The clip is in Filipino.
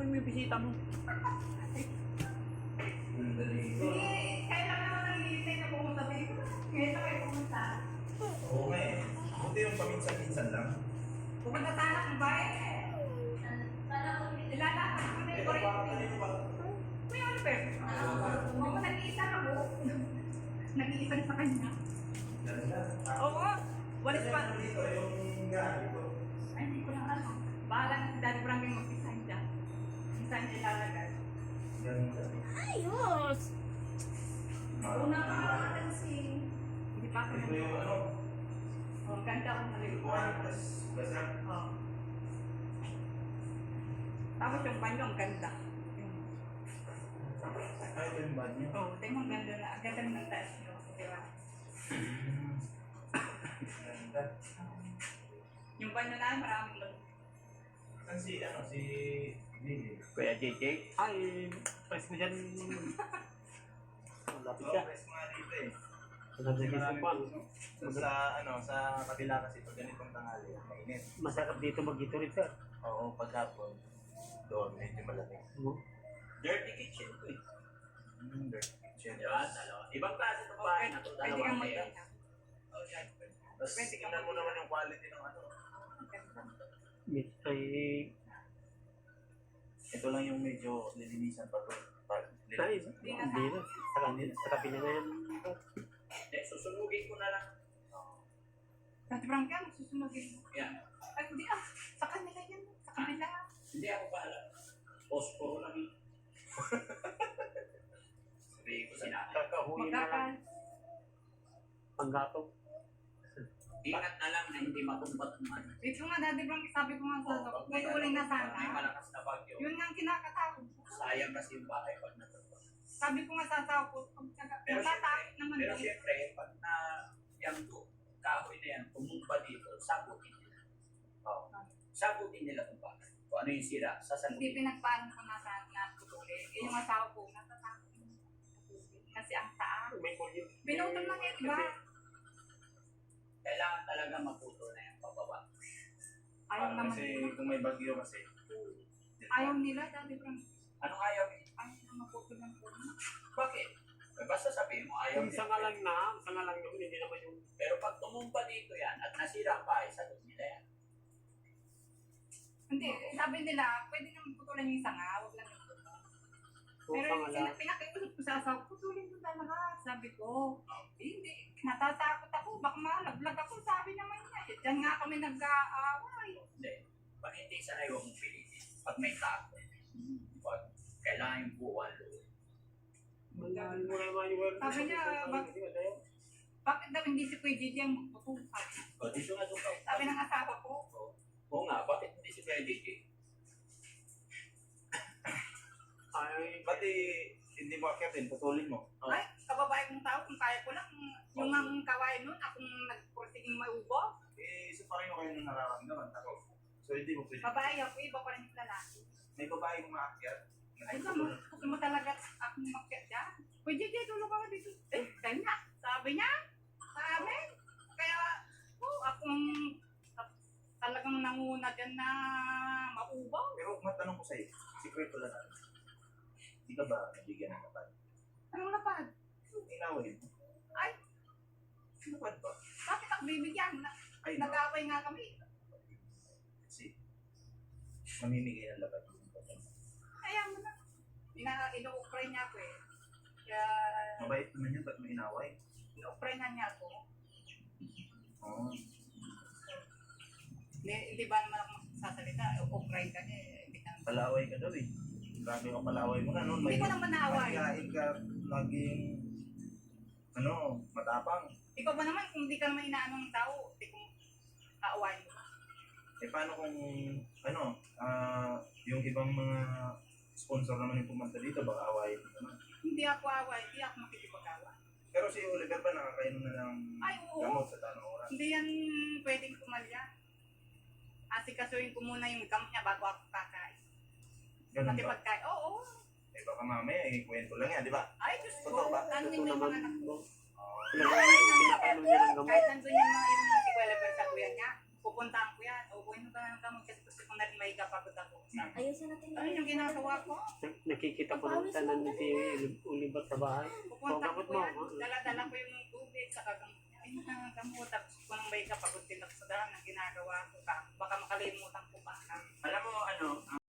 mo yung bisita mo. Kailan naman nag-iintay na pumunta dito? Ngayon na kayo pumunta. Oo nga eh. Buti yung paminsan-minsan lang. Pumunta sana kung ba eh. Nilalakad ko na yung Ito parang correct. kanino ba? May Oliver. Oo, nag-iisa ako. Nag-iisa sa kanya. Ganda. Oo. Walis pa. Dito yung ganito. Ay, hindi ko lang alam. Bahala na si Daddy Frankie mag-design dyan. Design niya ilalagay. Ganda. Ayos! Una ka kasi. Hindi pa ako Ito yung ano. Oh, ganda akong nalito. Buwan, tas basa. Oo. Tapos yung banyo, ang ganda. Ay, ito yung banyo. Oo, tingnan ang ganda na. Ang ganda ng taas nyo. Di ba? Ganda. Yung banyo na maraming loob. Saan si, ano, si Lily? Kuya JJ. Ay, press mo dyan. Lapit Oo, ka. press mo nga dito eh. Kasi Maraming pa. puso. So, sa, ano, sa kabila kasi pag ganitong tanghali, mainit. Masarap dito mag-ito rin, sir. Oo, paghapon, doon medyo malamig. Dirty kitchen ko eh. Dirty kitchen. Diba? Dalawa. Ibang klase ng bahay na to. Pwede kang Dalawang mag-ina. layer. Tapos tingnan mo naman yung quality ng ano. Ay, Ito lang yung medyo lilinisan pa to. ay, hindi na. Sa kabila na yan. Eh, susunugin ko na lang. Dati Frankie, ano susunogin mo? Yan. Ay, hindi ah. Sa kanila yan. Sa kanila. Hindi ako bahala. Posporo lang yun. Sabihin ko si nanay. Kakahuyin na lang. Magkakal. Panggatong. Ingat na lang na hindi matumbat ng ano. Ito nga, Daddy Frankie, sabi ko nga sa Pag may patuloy na pag may sana. malakas na bagyo. Yun nga ang kinakatakot ko. Sayang kasi yung bahay pag natumbat. Sabi ko nga sa tao ko, Pero natatakot naman Pero daw. siyempre, pag na yung kahoy na yan, tumumpa dito, sagutin nila. Oo. Sagutin nila kung bakit. Kung ano yung sira, Hindi sasagutin. pinagpaalam ko na sa natutuloy. Eh, yung asawa ko, natatakot. Kasi ang taas. May kulyo. Pinutol lang yan, iba. Kailangan talaga maputol na yung pababa. Ayaw naman Kasi nila. kung may bagyo kasi. Ayaw nila, Daddy Frankie. Anong ayaw niya? Ayaw na maputol ng puno. Bakit? Eh, basta sabihin mo, ayaw Yung niya. isa nga lang na, isa nga lang yun, hindi naman yung... Pero pag tumumpa dito yan at nasira ang bahay, sagot nila yan. Hindi, sabi nila, pwede naman putulan yung sanga, huwag lang yung puno. Kung Pero nga lang. pinakiusap ko sa asawa ko, putulin ko talaga. Sabi ko, hindi, natatakot ako, baka malaglag ako. Sabi naman niya, eh, dyan nga kami nag-aaway. Hindi. Pag hindi sanay, huwag mong pilitin. Pag may takot, pag kailangan yung buwan loob. Malalim mo naman yung word. Sabi niya, bakit daw hindi si Kuya Gigi ang magpuputol? O, dito nga doon ka. Sabi ng asawa ko, Oo nga, bakit hindi si Kuya JJ? Ay, Pati hindi mo akitin, putulin mo. ay, kababae kong tao, kung kaya ko lang, yung ang kawain nun, akong nagpursiging maubo, Eh, isa pa rin kayo nung nararamdaman. Ako. So hindi mo pwede. babae ako, iba pa rin yung lalaki. May babae kung maakyat. Ay, gusto mo talaga akong makyat dyan. Kuya Gigi, tulog ako dito. Eh, kanya, sabi niya, sa amin. Kaya, akong talagang nanguna dyan na maubaw. Pero matanong ko sa'yo, sikreto lang natin. Hindi ka ba nabigyan ng kapal? Anong lapad? Inawin mo. Ay, Kapal ba? bakit ako bibigyan? Ay, no. Nag-away nga kami. Kasi, mamimigay ng laban. Kaya mo na. Inu-upray niya ako eh. Kaya, Mabait naman yan, ba't mo inaway? inu-upray na niya ako. Oo. Hindi ba naman ako magsasalita? Upray ka eh. Hindi ka naman. Palaway ka daw eh. Grabe ka palaway mo na noon. Hindi ko naman naaway. Magkain ka, laging, matapang. Ikaw ba naman, kung hindi ka naman inaanong tao, hindi ko aawain mo. Eh paano kung, yung ibang mga sponsor naman yung pumunta dito, baka awayin mo naman. Hindi ako away, hindi ako makikipag-away. Pero si Oliver ba nakakainom na ng Ay, oo. gamot sa tanong oras? Hindi yan pwedeng kumalya. Asikasuhin ko muna yung gamot niya bago ako kakain. Ganun Pati ba? pagkain, oo. Eh baka mamaya, kwento lang yan, di ba? Ay, Diyos ko, Totoo ba? ano ito yung naman, mga anak ko? Oh. pinapainom niya ng gamot. Kahit nandun yung mga yung si Kuya Lever sa kuya niya, pupuntahan ko yan. O, buhay ka ng gamot kasi gusto ko na rin may kapagod ako. Ayusin natin. Ano yung ginagawa ko? Nakikita ko ng tanan ni si Oliver sa bahay. Pupunta Gamot ko mo, yan. ha? Dala-dala ko yung tubig sa gamot. Ayun na gamot. Tapos ko nang may kapagod din ako sa daan ang ginagawa ko. Baka makalimutan ko pa. Alam mo, ano,